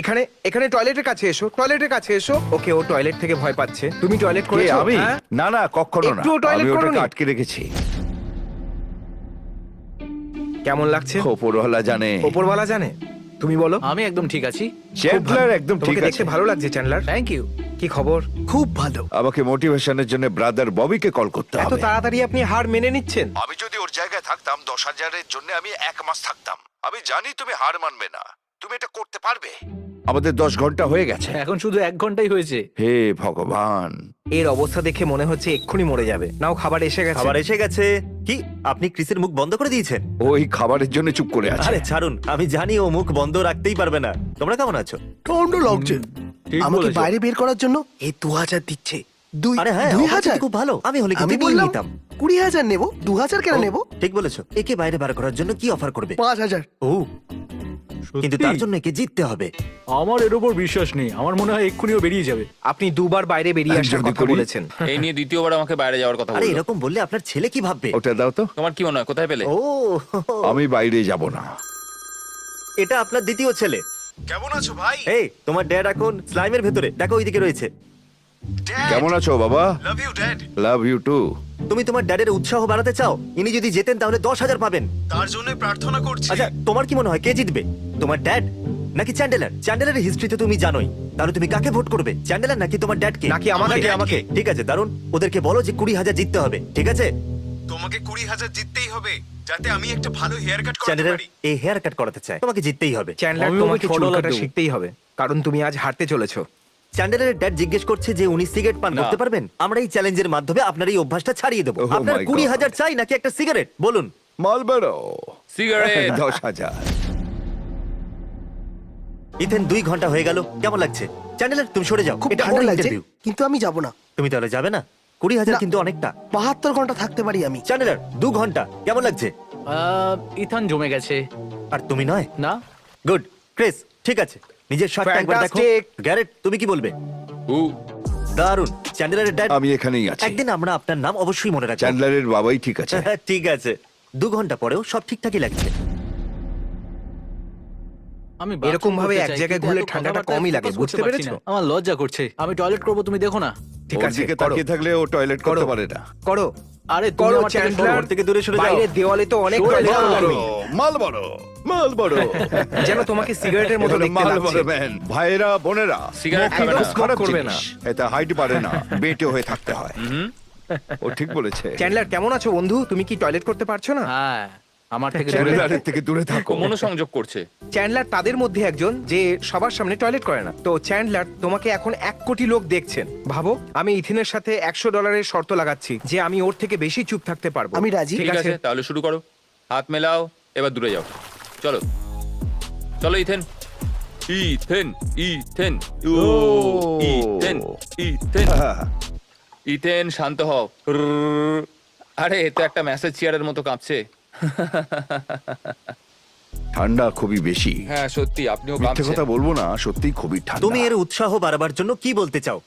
এখানে এখানে টয়লেটের কাছে এসো, টয়লেটের কাছে এসো। ওকে, ও টয়লেট থেকে ভয় পাচ্ছে। তুমি টয়লেট কে করেছো? আমি? হ্যাঁ? না না, কখনো না। একটুও toilet আমি ওটাকে করোনি? আটকে রেখেছি। কেমন লাগছে? ওপরওয়ালা জানে। ওপরওয়ালা জানে। তুমি বলো। আমি একদম ঠিক আছি। চ্যান্ডলার একদম ঠিক তোমাকে আছে। দেখতে ভালো লাগছে চ্যান্ডলার। Thank you. কি খবর? খুব ভালো। আমাকে মোটিভেশনের জন্য ব্রাদার ববিকে কল করতে এত হবে। তাড়াতাড়ি আপনি হার মেনে নিচ্ছেন? আমি যদি ওর জায়গায় থাকতাম 10,000-এর জন্য আমি 1 মাস থাকতাম। আমি জানি তুমি হার মানবে না। তুমি এটা করতে পারবে। আমাদের 10 ঘন্টা হয়ে গেছে। এখন শুধু 1 ঘন্টাই হয়েছে। হে ভগবান। এর অবস্থা দেখে মনে হচ্ছে এক্ষুনি মরে যাবে। নাও, খাবার এসে গেছে। খাবার এসে গেছে। কি আপনি ক্রিসের মুখ বন্ধ করে দিয়েছেন? ওই খাবারের জন্য চুপ করে আছে। আরে ছাড়ুন, আমি জানি ও মুখ বন্ধ রাখতেই পারবে না। তোমরা কেমন আছো? ঠান্ড লাগছে। ঠিক আমাকে বলেছো। বাইরে বের করার জন্য এই 2000 দিচ্ছে। আরে হ্যাঁ, 2000 অবস্থা খুব ভালো। আমি হলে আমি কিন্তু নিয়ে বললাম নিতাম। 20,000 নেব, 2000 কেন নেব? ঠিক বলেছো। একে বাইরে বার করার জন্য কি অফার করবে? 5,000। ও, কিন্তু তার জন্য একে জিততে হবে। আমার এর উপর বিশ্বাস নেই। আমার মনে হয় এক্ষুনিও বেরিয়ে যাবে। আপনি দুবার বাইরে বেরিয়ে আসার যদি কথা করি? বলেছেন। এই নিয়ে দ্বিতীয়বার আমাকে বাইরে যাওয়ার কথা আরে বললো। এরকম বললে আপনার ছেলে কি ভাববে? ওটা দাও তো। তোমার কি মনে হয় কোথায় পেলে? ও, আমি বাইরে যাব না। এটা আপনার দ্বিতীয় ছেলে। কেমন আছো ভাই? এই, তোমার ড্যাড এখন স্লাইমের ভেতরে। দেখো ওইদিকে রয়েছে। কেমন আছো বাবা? Love you dad. Love you too. তুমি তোমার ড্যাডের উৎসাহ বাড়াতে চাও? ইনি যদি জেতেন তাহলে 10,000 পাবেন। তার জন্য প্রার্থনা করছি। আচ্ছা, তোমার কি মনে হয় কে জিতবে? তোমার ড্যাড নাকি চ্যান্ডেলার? চ্যান্ডেলারের হিস্ট্রি তো তুমি জানোই। তাহলে তুমি কাকে ভোট করবে? চ্যান্ডেলার নাকি তোমার ড্যাডকে? নাকি আমাকে? আমাকে। ঠিক আছে, দারুন। ওদেরকে বলো যে 20,000 জিততে হবে। ঠিক আছে? তোমাকে 20,000 জিততেই হবে যাতে আমি একটা ভালো হেয়ার কাট করতে চ্যান্ডেলার পারি। এই হেয়ার কাট করাতে চায়। তোমাকে জিততেই হবে। চ্যান্ডলার, আমি ওকে তোমাকে চুল $6 কাটা দেবো। শিখতেই হবে, কারণ তুমি আজ হারতে চলেছো। চ্যান্ডেলারের ড্যাড জিজ্ঞেস করছে যে উনি সিগারেট পান না। করতে পারবেন। আমরা এই চ্যালেঞ্জের মাধ্যমে আপনার এই অভ্যাসটা ছাড়িয়ে দেবো। Oh আপনার my 20,000 চাই নাকি একটা সিগারেট? বলুন। মালবেরো। সিগারেট। 10,000। ইথেন 2 ঘন্টা হয়ে গেল। কেমন লাগছে? চ্যান্ডেলার তুমি সরে যাও। খুব এটা ঠান্ডা বড় লাগছে, ইন্টারভিউ। কিন্তু আমি যাব না। তুমি তাহলে যাবে না? 20,000 না। কিন্তু অনেকটা। 72 ঘন্টা থাকতে পারি আমি। চ্যান্ডেলার 2 ঘন্টা কেমন লাগছে? ইথান জমে গেছে। আর তুমি নয়? না, গুড। ক্রিস ঠিক আছে, নিজের শার্টটা একবার দেখো। Fantastic. গ্যারেট তুমি কি বলবে? উ, দারুন। চ্যান্ডেলারের ড্যাড, আমি এখানেই আছি। একদিন আমরা আপনার নাম অবশ্যই মনে রাখবো। চ্যান্ডলারের বাবাই ঠিক আছে। ঠিক আছে। 2 ঘন্টা পরেও সব ঠিকঠাকই লাগছে। আমি এরকম bathroom ভাবে করতে এক চাই, জায়গায় কিন্তু ঘুরলে এত ঠান্ডাটা কথাবার্তায় কমই লাগে, focus বুঝতে করতে পারছি পেরেছো? না। আমার লজ্জা করছে। আমি টয়লেট করব, তুমি দেখো না। ঠিক ওর আছে, দিকে করো তাকিয়ে থাকলে ও টয়লেট করতে করো। পারে না। করো। আরে তুমি করো আমার থেকে চ্যান্ডলার, ওর থেকে দূরে সরে যাও। বাইরের দেওয়ালে তো অনেক সরে টয়লেট যাও। কর্মী। মালবরো, মালবরো। যেন তোমাকে সিগারেটের মতো দেখতে লাগছে। মালবরো ম্যান। ভাইরা বোনেরা, সিগারেট খাবে একদম না। smoke খারাপ করবে জিনিস। না। এটা হাইট পারে না, বেটে হয়ে থাকতে হয়। ও ঠিক বলেছে। চ্যান্ডলার, কেমন আছো বন্ধু? তুমি কি টয়লেট করতে পারছো না? হ্যাঁ, আমার থেকে দূরে চ্যান্ডলারের থেকে দূরে থাকো। মনোসংযোগ করছে। চ্যান্ডলার তাদের মধ্যে একজন যে সবার সামনে টয়লেট করে না। তো চ্যান্ডলার, তোমাকে এখন 1 কোটি লোক দেখছেন। ভাবো, আমি ইথিনের সাথে $100 শর্ত লাগাচ্ছি যে আমি ওর থেকে বেশি চুপ থাকতে পারবো। আমি রাজি। ঠিক আছে, তাহলে শুরু করো। হাত মেলাও, এবার দূরে যাও। চলো চলো ইথেন। ইথেন, ইথেন, ও ইথেন, ইথেন। ইথেন শান্ত হও। আরে এ তো একটা ম্যাসেজ চেয়ারের মতো কাঁপছে। ঠান্ডা খুবই বেশি। হ্যাঁ সত্যি, আপনিও মিথ্যে কাঁপছেন। কথা বলবো না, সত্যিই খুবই ঠান্ডা। তুমি এর উৎসাহ বাড়াবার জন্য কি বলতে চাও?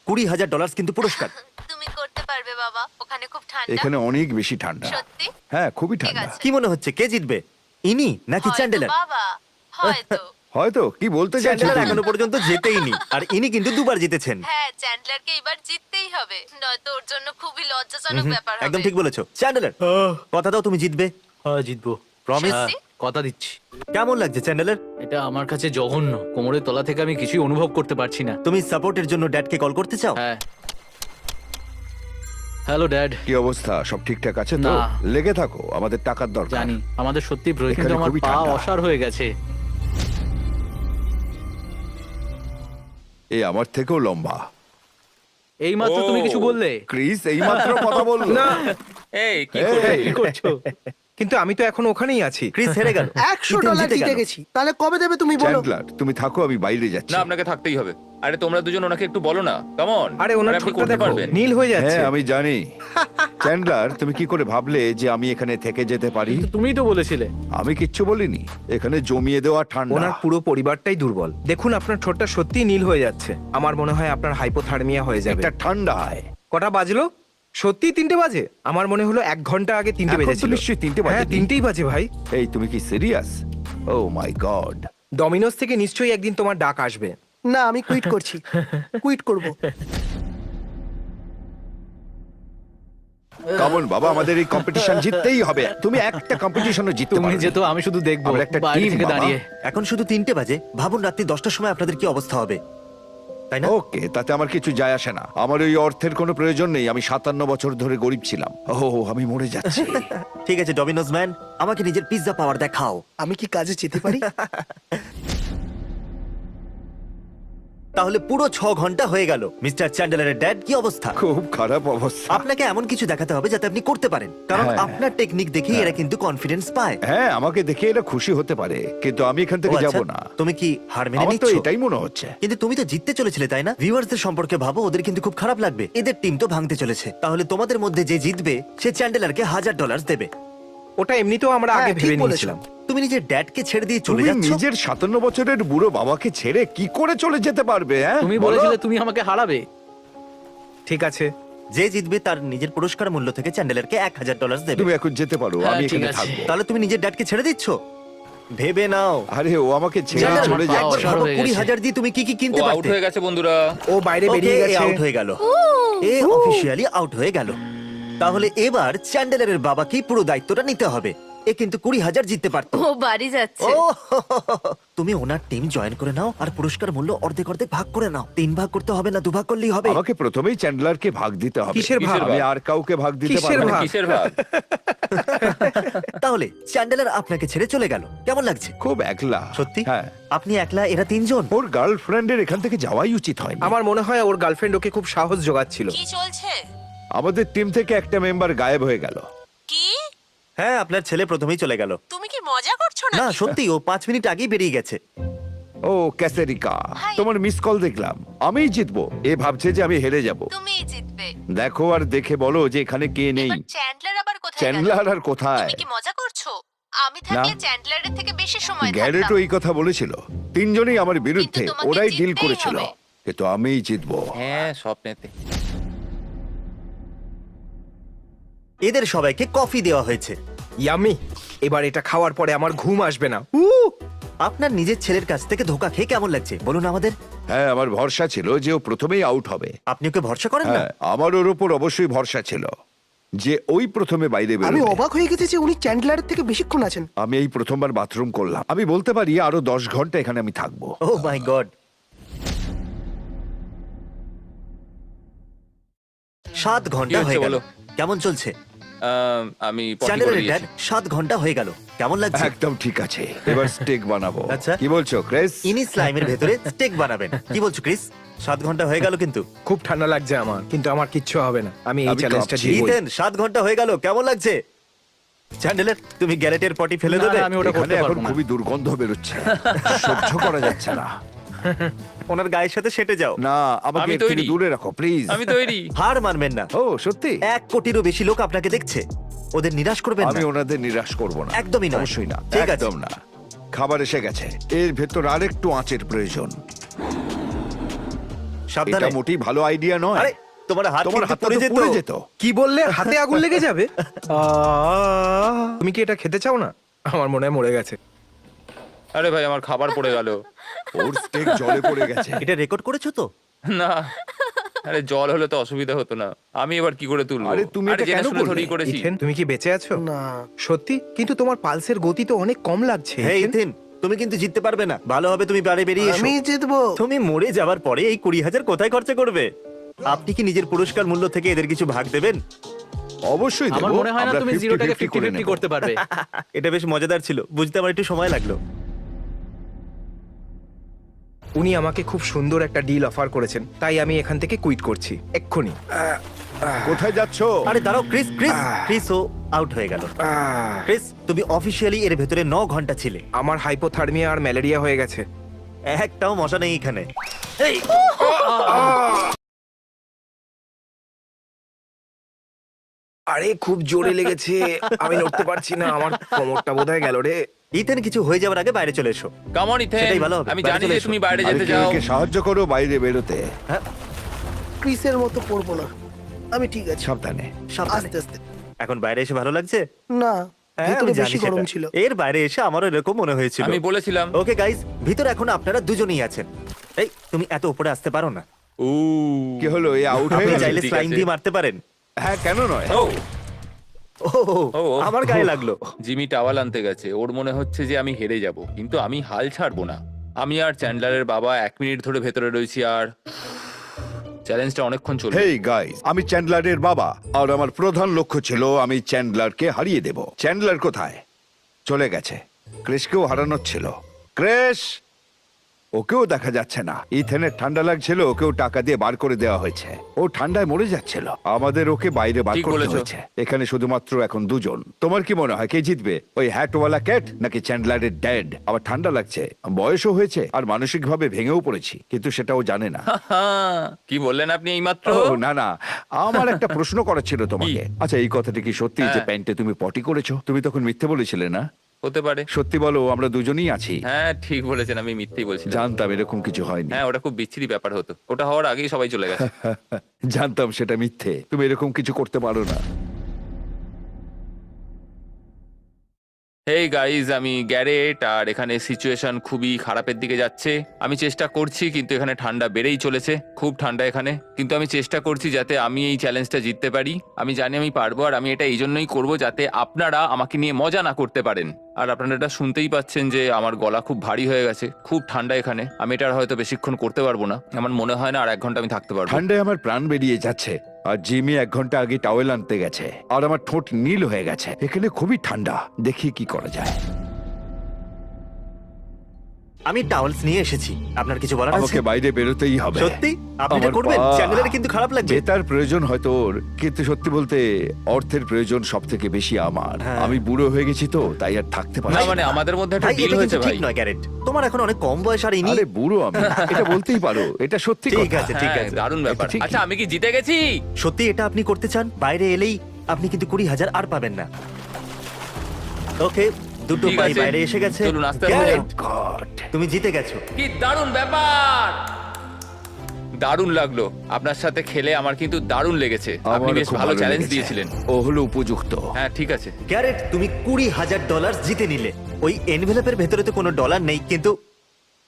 $20,000 কিন্তু পুরস্কার। তুমি করতে পারবে বাবা, ওখানে খুব ঠান্ডা। এখানে অনেক বেশি ঠান্ডা। সত্যি? হ্যাঁ, খুবই ঠিক ঠান্ডা। আছে। কি মনে হচ্ছে কে জিতবে? ইনি নাকি হয়তো চ্যান্ডেলার? বাবা, হয়তো। হয়তো কি বলতে চাইছো চ্যান্ডেলার তুমি? এখনো পর্যন্ত জেতেইনি, আর ইনি কিন্তু 2বার জিতেছেন। হ্যাঁ, চ্যান্ডলারকে এবার জিততেই হবে, নয়তো ওর জন্য খুবই লজ্জাজনক ব্যাপার হবে। একদম ঠিক বলেছো। চ্যান্ডেলার কথা দাও তুমি জিতবে। হ্যাঁ, জিতবো। Promise? হ্যাঁ, কথা দিচ্ছি। কেমন লাগছে চ্যান্ডেলার? এটা আমার কাছে জঘন্য। কোমরের তলা থেকে আমি কিছুই অনুভব করতে পারছি না। তুমি সাপোর্টের জন্য ড্যাডকে কল করতে চাও? হ্যাঁ। Hello dad. কি অবস্থা? সব ঠিকঠাক আছে তো? না। লেগে থাকো, আমাদের টাকার দরকার। জানি আমাদের সত্যি প্রয়োজন, এখানে কিন্তু আমার খুবই পা ঠান্ডা। অসাড় হয়ে গেছে। এই আমার থেকেও লম্বা। এই মাত্র তুমি কিছু বললে। ক্রিস এইমাত্র কথা বললো। না, এই কি এই, করছো? কি করছো? কিন্তু আমি তো এখন ওখানেই আছি। ক্রিস হেরে গেল। $100 জিতে জিতে গেল। গেছি। তাহলে কবে দেবে তুমি বলো? চ্যান্ডলার, তুমি থাকো, আমি বাইরে যাচ্ছি। না, আপনাকে থাকতেই হবে। আরে তোমরা দুজন ওনাকে একটু বলো না। Come on. আরে ওনার আপনি ঠোঁটটা করতে দেখো, পারবেন। নীল হয়ে যাচ্ছে। হ্যাঁ, আমি জানি। চ্যান্ডলার, তুমি কি করে ভাবলে যে আমি এখানে থেকে যেতে পারি? কিন্তু তুমিই তো বলেছিলে। আমি কিচ্ছু বলিনি। এখানে জমিয়ে দেওয়া ঠান্ডা। ওনার পুরো পরিবারটাই দুর্বল। দেখুন, আপনার ঠোঁটটা সত্যিই নীল হয়ে যাচ্ছে। আমার মনে হয় আপনার হাইপোথার্মিয়া হয়ে যাবে। এটা ঠান্ডায়। কটা বাজলো? সত্যি 3টে বাজে? আমার মনে হলো 1 ঘন্টা আগে 3টে এখন তো বেজেছিল। নিশ্চয়ই 3টে বাজে। হ্যাঁ, 3টেই বাজে ভাই। এই তুমি কি সিরিয়াস? ও মাই গড। ডমিনোস থেকে নিশ্চয়ই একদিন তোমার ডাক আসবে। না, আমি কুইট করছি, কুইট করব। কামন বাবা, আমাদের এই কম্পিটিশন জিততেই হবে। তুমি একটা কম্পিটিশনও জিততে তুমি পারবে। যেত, আমি শুধু দেখবো আমরা একটা বাইরে team, থেকে বাবা। দাঁড়িয়ে। এখন শুধু 3টে বাজে, ভাবুন রাত্রি 10টার সময় আপনাদের কি অবস্থা হবে, তাই না? ওকে, তাতে আমার কিছু যায় আসে না। আমার ওই অর্থের কোনো প্রয়োজন নেই। আমি 57 বছর ধরে গরিব ছিলাম। আমি মরে যাচ্ছি। ঠিক আছে ডমিনোজ ম্যান, আমাকে নিজের পিৎজা পাওয়ার দেখাও। আমি কি কাজে যেতে পারি? তাহলে পুরো 6 ঘন্টা হয়ে গেল। মিস্টার চ্যান্ডেলারের ড্যাড, কি অবস্থা? খুব খারাপ অবস্থা। আপনাকে এমন কিছু দেখাতে হবে যাতে আপনি করতে পারেন, কারণ হ্যাঁ। আপনার টেকনিক দেখেই এরা কিন্তু কনফিডেন্স পায়। হ্যাঁ, আমাকে দেখে এরা খুশি হতে পারে, কিন্তু আমি এখান থেকে ও আচ্ছা, যাব না। তুমি কি হার মেনে আমার তো নিচ্ছ? এটাই মনে হচ্ছে। কিন্তু তুমি তো জিততে চলেছিলে, তাই না? ভিউয়ার্সদের সম্পর্কে ভাবো, ওদের কিন্তু খুব খারাপ লাগবে। এদের টিম তো ভাঙতে চলেছে। তাহলে তোমাদের মধ্যে যে জিতবে সে চ্যান্ডেলারকে $1000 দেবে। ওটা এমনিতেও আমরা আগে হ্যাঁ, ঠিক ভেবে বলেছো। নিয়েছিলাম। তুমি নিজের ড্যাডকে ছেড়ে দিয়ে চলে তুমি যাচ্ছ? নিজের 57 বছরের বুড়ো বাবাকে ছেড়ে কি করে চলে যেতে পারবে? হ্যাঁ, তুমি বলো? বলেছিলে তুমি আমাকে হারাবে। ঠিক আছে, যে জিতবে তার নিজের পুরস্কার মূল্য থেকে চ্যান্ডেলারকে $1000 দেবে। তুমি এখন যেতে পারো, হ্যাঁ, আমি ঠিক এখানে আছে। থাকবো। তাহলে তুমি নিজের ড্যাডকে ছেড়ে দিচ্ছ? ভেবে নাও। আরে ও আমাকে ছেড়ে চ্যান্ডেলার, চলে যাও, যাচ্ছে। সর ভাবো, হয়ে গেছে। 20,000 দিয়ে তুমি কি কি ও কিনতে আউট পারতে? হয়ে গেছে বন্ধুরা। ও বাইরে বেরিয়ে গেছে। আউট হয়ে গেল। এ অফিশিয়ালি আউট হয়ে গেল। তাহলে এবার চ্যান্ডেলারের বাবাকেই পুরো দায়িত্বটা নিতে হবে। এ কিন্তু 20,000 জিততে পারতো। ও বাড়ি যাচ্ছে। ও, তুমি ওনার টিম জয়েন করে নাও আর পুরস্কার মূল্য অর্ধেক অর্ধেক ভাগ করে নাও। 3 ভাগ করতে হবে না, 2 ভাগ করলেই হবে। আমাকে প্রথমেই চ্যান্ডলারকে ভাগ দিতে হবে। কিসের ভাগ? আমি আর কাউকে ভাগ দিতে কিসের পারবো না। ভাগ? কিসের ভাগ? তাহলে চ্যান্ডেলার আপনাকে ছেড়ে চলে গেল, কেমন লাগছে? খুব একলা। সত্যি? হ্যাঁ, আপনি একলা, এরা 3 জন। ওর গার্লফ্রেন্ডের এখান থেকে যাওয়াই উচিত হয়নি। আমার মনে হয় ওর গার্লফ্রেন্ড ওকে খুব সাহস জোগাচ্ছিল। কি চলছে? আমাদের টিম থেকে একটা মেম্বার গায়েব হয়ে গেল। কি? হ্যাঁ, আপনার ছেলে প্রথমেই চলে গেল। তুমি কি মজা করছো না না? সত্যি, ও 5 মিনিট আগেই বেরিয়ে গেছে। ও ক্যাসেরিকা, হাই। তোমার মিস কল দেখলাম। আমিই জিতবো। এ ভাবছে যে আমি হেরে যাব। তুমিই জিতবে। দেখো আর দেখে বলো যে এখানে কে নেই। এবার চ্যান্ডলার আবার কোথায় গেল? চ্যান্ডলার আর কোথায়? তুমি কি মজা করছো? আমি থাকলে চ্যান্ডলারের থেকে বেশি সময় গ্যারেটও থাকতাম। এই কথা বলেছিল। 3 জনই আমার বিরুদ্ধে, কিন্তু তোমাকে ওরাই ডিল জিততেই করেছিল। হবে। কিন্তু আমিই জিতবো। হ্যাঁ, স্বপ্নেতে। এদের সবাইকে কফি দেওয়া হয়েছে। ইয়ামি, এবার এটা খাওয়ার পরে আমার ঘুম আসবে না। আপনার নিজের ছেলের কাছ থেকে ধোকা খেয়ে কেমন লাগছে বলুন আমাদের? হ্যাঁ, আমার ভরসা ছিল যে ও প্রথমেই আউট হবে। আপনি ওকে ভরসা করেন না? হ্যাঁ, আমার ওর উপর অবশ্যই ভরসা ছিল যে ওই প্রথমে বাইরে আমি বেরোবে। অবাক হয়ে গেছি যে উনি চ্যান্ডলারের থেকে বেশিক্ষণ আছেন। আমি এই প্রথমবার বাথরুম করলাম। আমি বলতে পারি আরো 10 ঘন্টা এখানে আমি থাকবো। ও মাই গড। 7 ঘন্টা হচ্ছে হয়ে গেল। বলো? কেমন চলছে? আমি পটি করে চ্যান্ডেলারের ড্যাড, দিয়েছি। 7 ঘন্টা হয়ে গেল, কেমন লাগছে? একদম ঠিক আছে, এবার স্টেক বানাবো। আচ্ছা। কি বলছো ক্রিস? ইনি স্লাইমের ভেতরে স্টেক বানাবেন। কি বলছো ক্রিস? 7 ঘন্টা হয়ে গেল কিন্তু। খুব ঠান্ডা লাগছে আমার, কিন্তু আমার কিচ্ছু হবে না। আমি এই আমি চ্যালেঞ্জটা কাঁপছি। জিতবই। ইথেন, 7 ঘন্টা হয়ে গেল, কেমন লাগছে? চ্যান্ডেলার, তুমি গ্যারেটের পটি ফেলে না, দেবে? না, আমি ওটা এখানে করতে এখন পারবো না। খুবই দুর্গন্ধ বেরোচ্ছে। সহ্য করা যাচ্ছে না। ওনার গায়ের সাথে সেটে যাও। না, আমাকে আমি এর থেকে তৈরি। দূরে রাখো প্লিজ। আমি তৈরি। হার মানবেন না। ও সত্যি? 1 কোটিরও বেশি লোক আপনাকে দেখছে, ওদের নিরাশ করবেন আমি না। ওনাদের নিরাশ করব না। একদমই নয়। অবশ্যই না, ঠিক আছে। একদম না। খাবার এসে গেছে, এর ভেতর আরেকটু আঁচের প্রয়োজন। সাবধানে। এটা মোটেই ভালো আইডিয়া নয়। আরে, তোমার হাত তোমার কিন্তু হাতটা পুড়ে তো যেত। পুড়ে যেত। কি বললে? হাতে আগুন লেগে যাবে? তুমি কি এটা খেতে চাও না? আমার মনে হয় মরে গেছে। আরে ভাই, আমার খাবার পড়ে গেল। ওর স্টেক জলে পড়ে গেছে। এটা রেকর্ড করেছো তো? না, আরে জল হলে তো অসুবিধা হতো না। আমি এবার কি করে তুলবো? আরে তুমি এটা জেনে কেন শুনে করলে? থোড়ি করেছি। ইথেন, তুমি কি বেঁচে আছো? না, সত্যি? কিন্তু তোমার পালসের গতি তো অনেক কম লাগছে। হেই ইথেন। ইথেন, তুমি কিন্তু জিততে পারবে না। ভালো হবে তুমি বাড়ি বেরিয়ে এসো। আমি জিতবো। তুমি মরে যাওয়ার পরে এই 20,000 কোথায় খরচা করবে? আপনি কি নিজের পুরস্কার মূল্য থেকে এদের কিছু ভাগ দেবেন? অবশ্যই দেবো। আমার মনে হয় না আমরা তুমি 0টাকে 50-50 করে 50-50 নেবো। করতে পারবে। এটা বেশ মজাদার ছিল, বুঝতে আমার একটু সময় লাগলো। উনি আমাকে খুব সুন্দর একটা ডিল অফার করেছেন, তাই আমি এখান থেকে কুইট করছি এক্ষুনি। কোথায় যাচ্ছো? আরে দাঁড়াও ক্রিস, ক্রিস ও আউট হয়ে গেল। ক্রিস, তুমি অফিশিয়ালি এর ভেতরে 9 ঘন্টা ছিলে। আমার হাইপোথার্মিয়া আর ম্যালেরিয়া হয়ে গেছে। একটাও মশা নেই এখানে। এই, আরে খুব জোরে লেগেছে, আমি নড়তে পারছি না। আমার কোমরটা বোধহয় গেল রে। ইথেন, কিছু হয়ে যাওয়ার আগে বাইরে চলে এসো। কাম অন ইথেন, সেটাই ভালো হবে। আমি বাইরে জানি চলে যে এসো। তুমি বাইরে আরে যেতে কেউ চাও। একে সাহায্য করো বাইরে বেরোতে। ক্রিসের মতো পড়বো না। আমি ঠিক আছে। সাবধানে। সাবধানে। আস্তে আস্তে। এখন বাইরে এসে ভালো লাগছে? না, হ্যাঁ, ভেতরে আমি জানি বেশি গরম সেটা। ছিল। এর বাইরে এসে আমারও এরকম মনে হয়েছিল। আমি বলেছিলাম। ওকে গাইস, ভিতরে এখন আপনারা দুজনেই আছেন। এই তুমি এত উপরে আসতে পারো না। ও কি হলো, এ আউট হয়ে আপনি গেল? চাইলে ঠিক স্লাইম আছে। দিয়ে মারতে পারেন। হ্যাঁ, কেন নয়? ও ও আমার গায়ে লাগলো। জিমি টাওয়াল আনতে গেছে, ওর মনে হচ্ছে যে আমি হেরে যাব, কিন্তু আমি হাল ছাড়বো না। আমি আর চ্যান্ডলারের বাবা 1 মিনিট ধরে ভেতরে রয়েছি, আর চ্যালেঞ্জটা অনেকক্ষণ চলবে। হেই গাইস, আমি চ্যান্ডলারের বাবা, আর আমার প্রধান লক্ষ্য ছিল আমি চ্যান্ডলারকে হারিয়ে দেব। চ্যান্ডলার কোথায়? চলে গেছে। ক্রিসকেও হারানোর ছিল। ক্রিস, ওকেও দেখা যাচ্ছে না। ইথেনের ঠান্ডা লাগছিল, ওকেও টাকা দিয়ে বার করে দেওয়া হয়েছে। ও ঠান্ডায় মরে যাচ্ছিল, আমাদের ওকে বাইরে বার ঠিক করতে বলেছো। হয়েছে। এখানে শুধুমাত্র এখন দুজন। তোমার কি মনে হয় কে জিতবে, ওই হ্যাটওয়ালা ক্যাট নাকি চ্যান্ডলারের ড্যাড? আমার ঠান্ডা লাগছে, বয়সও হয়েছে, আর মানসিকভাবে ভেঙেও পড়েছি, কিন্তু সেটাও জানে না। কি বললেন আপনি এইমাত্র? ও না না, আমার একটা প্রশ্ন করার ছিল তোমাকে। আচ্ছা, এই কথাটা কি সত্যি যে হ্যাঁ। প্যান্টে তুমি পটি করেছো? তুমি তখন মিথ্যে বলেছিলে না? হতে পারে। সত্যি বলো, আমরা দুজনেই আছি। হ্যাঁ ঠিক বলেছেন, আমি মিথ্যেই বলছি। জানতাম এরকম কিছু হয়নি। হ্যাঁ, ওটা খুব বিচ্ছিরি ব্যাপার হতো, ওটা হওয়ার আগেই সবাই চলে গেছে। জানতাম সেটা মিথ্যে, তুমি এরকম কিছু করতে পারো না। হেই গাইজ, আমি গ্যারেট, আর এখানে সিচুয়েশন খুবই খারাপের দিকে যাচ্ছে। আমি চেষ্টা করছি, কিন্তু এখানে ঠান্ডা বেড়েই চলেছে, খুব ঠান্ডা এখানে। কিন্তু আমি চেষ্টা করছি যাতে আমি এই চ্যালেঞ্জটা জিততে পারি। আমি জানি আমি পারবো, আর আমি এটা এই জন্যই করবো যাতে আপনারা আমাকে নিয়ে মজা না করতে পারেন। আর আপনারা এটা শুনতেই পাচ্ছেন যে আমার গলা খুব ভারী হয়ে গেছে, খুব ঠান্ডা এখানে। আমি এটা আর হয়তো বেশিক্ষণ করতে পারবো না, আমার মনে হয় না আর 1 ঘন্টা আমি থাকতে পারবো। ঠান্ডায় আমার প্রাণ বেরিয়ে যাচ্ছে, আর জিমি 1 ঘন্টা আগে টাওয়েল আনতে গেছে, আর আমার ঠোঁট নীল হয়ে গেছে। এখানে খুবই ঠান্ডা, দেখি কি করা যায়। আমি টাওয়েলস নিয়ে এসেছি, আপনার কিছু বলার আছে? আমাকে বাইরে বেরোতেই হবে। সত্যি আপনি এটা আমার করবেন? পা- চ্যানেলের কিন্তু খারাপ লাগবে। জেতার প্রয়োজন হয়তো ওর, কিন্তু সত্যি বলতে অর্থের প্রয়োজন সব থেকে বেশি আমার। হ্যাঁ। আমি বুড়ো হয়ে গেছি তো, তাই আর থাকতে না পারছি মানে না। আমাদের মধ্যে একটা ভাই ডিল এটা হয়েছে কিন্তু ভাই। ঠিক নয় গ্যারেট, তোমার এখন অনেক কম বয়স, আর ইনি আরে বুড়ো আমি, এটা বলতেই পারো, এটা সত্যি ঠিক কথা। আছে, ঠিক হ্যাঁ, আছে। দারুণ ব্যাপার। ঠিকই। আচ্ছা, আমি কি জিতে গেছি? সত্যি এটা আপনি করতে চান? বাইরে এলেই আপনি কিন্তু 20,000 আর পাবেন না। ওকে, দুটো ঠিক পাই আছে। বাইরে এসে গেছে। চলুন, আস্তে আস্তে গ্যারেট, God! তুমি জিতে গেছো। কি দারুণ ব্যাপার! দারুণ লাগলো আপনার সাথে খেলে, আমার কিন্তু দারুণ লেগেছে। আপনি আমারও বেশ খুব ভালো চ্যালেঞ্জ লেগেছে। দিয়েছিলেন। ও হলো উপযুক্ত। হ্যাঁ ঠিক আছে। গ্যারেট, তুমি $20,000 জিতে নিলে। ওই এনভেলপের ভেতরে তো কোনো ডলার নেই, কিন্তু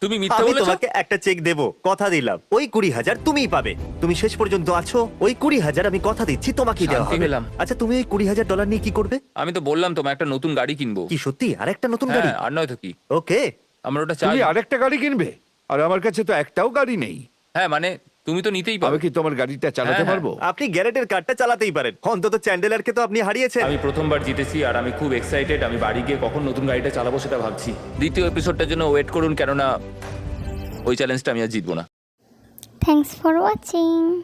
তুমি মিথ্যা আমি বলেছো? তোমাকে একটা চেক দেব, কথা দিলাম। ওই 20,000 তুমিই পাবে। তুমি শেষ পর্যন্ত আছো, ওই 20,000 আমি কথা দিচ্ছি তোমাকেই দেওয়া শান্তি হবে। পেলাম। আচ্ছা, তুমি ওই $20,000 নিয়ে কি করবে? আমি তো বললাম তোমার একটা নতুন গাড়ি কিনবো। কি সত্যি আর একটা নতুন গাড়ি? হ্যাঁ, আর নয় তো কি, ওকে, আমরা ওটা চাই। তুমি আরেকটা গাড়ি কিনবে? আর আমার কাছে তো একটাও গাড়ি নেই। হ্যাঁ মানে তুমি তো নিতেই আমি পারো। কি তোমার গাড়িটা চালাতে হ্যাঁ, পারবো? আপনি গ্যারেটের কারটা চালাতেই পারেন। অন্তত চ্যান্ডেলারকে তো আপনি হারিয়েছেন। আমি প্রথমবার জিতেছি, আর আমি খুব এক্সাইটেড। আমি বাড়ি গিয়ে কখন নতুন গাড়িটা চালাবো সেটা ভাবছি। দ্বিতীয় এপিসোডটার জন্য ওয়েট করুন, কেননা ওই চ্যালেঞ্জটা আমি আর জিতবো না। Thanks for watching.